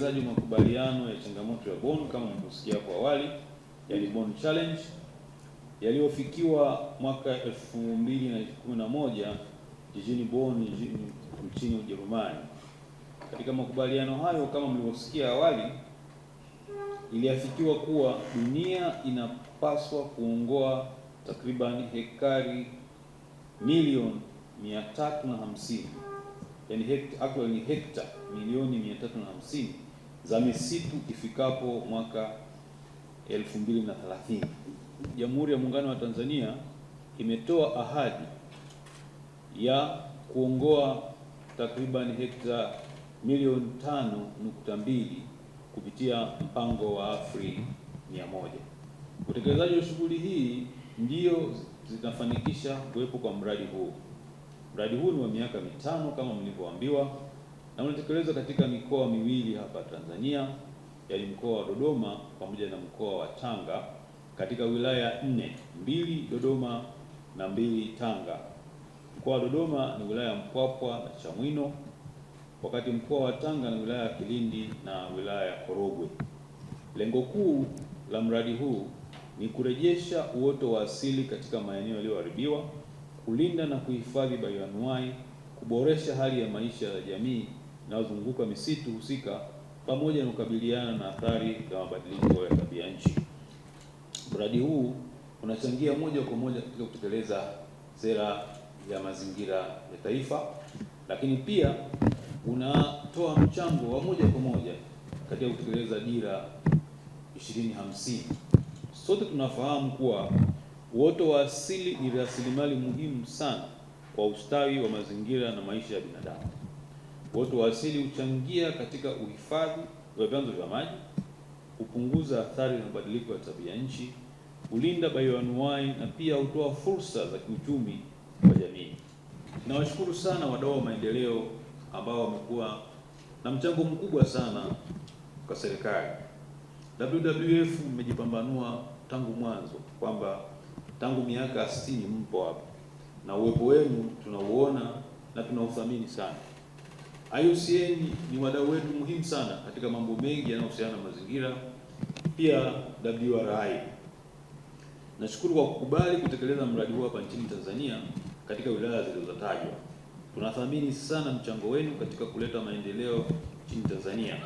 utekelezaji wa makubaliano ya changamoto ya Bonn kama mlivyosikia hapo awali, yani Bonn Challenge, yaliyofikiwa mwaka 2011 jijini Bonn nchini Ujerumani. Katika makubaliano hayo, kama mlivyosikia awali, iliafikiwa kuwa dunia inapaswa kuongoa takriban hekari milioni 350, yani hekta milioni 350 za misitu ifikapo mwaka 2030. Jamhuri ya Muungano wa Tanzania imetoa ahadi ya kuongoa takriban hekta milioni 5.2 kupitia mpango wa AFRI 100. Utekelezaji wa shughuli hii ndio zinafanikisha kuwepo kwa mradi huu. Mradi huu ni wa miaka 5 kama mlivyoambiwa, na unatekelezwa katika mikoa miwili hapa Tanzania, yaani mkoa wa Dodoma pamoja na mkoa wa Tanga, katika wilaya 4, 2 Dodoma na 2 Tanga. Mkoa wa Dodoma ni wilaya ya Mpwapwa na Chamwino, wakati mkoa wa Tanga ni wilaya ya Kilindi na wilaya ya Korogwe. Lengo kuu la mradi huu ni kurejesha uoto wa asili katika maeneo yaliyoharibiwa, kulinda na kuhifadhi bioanuwai, kuboresha hali ya maisha ya jamii inayozunguka misitu husika, pamoja na kukabiliana na athari za mabadiliko ya tabia nchi. Mradi huu unachangia moja kwa moja katika kutekeleza sera ya mazingira ya taifa, lakini pia unatoa mchango wa moja kwa moja katika kutekeleza dira 2050. Sote tunafahamu kuwa uoto wa asili ni rasilimali muhimu sana kwa ustawi wa mazingira na maisha ya binadamu. Uoto wa asili huchangia katika uhifadhi wa vyanzo vya maji, kupunguza athari za mabadiliko ya tabia nchi, kulinda bioanuwai na pia hutoa fursa za kiuchumi kwa jamii. Nawashukuru sana wadau wa maendeleo ambao wamekuwa na mchango mkubwa sana kwa serikali. WWF mmejipambanua tangu mwanzo kwamba tangu miaka 60 mpo hapa, na uwepo wenu tunauona na tunauthamini sana. IUCN ni wadau wetu muhimu sana katika mambo mengi yanayohusiana na mazingira, pia WRI. Nashukuru kwa kukubali kutekeleza mradi huu hapa nchini Tanzania katika wilaya zilizotajwa. Tunathamini sana mchango wenu katika kuleta maendeleo nchini Tanzania.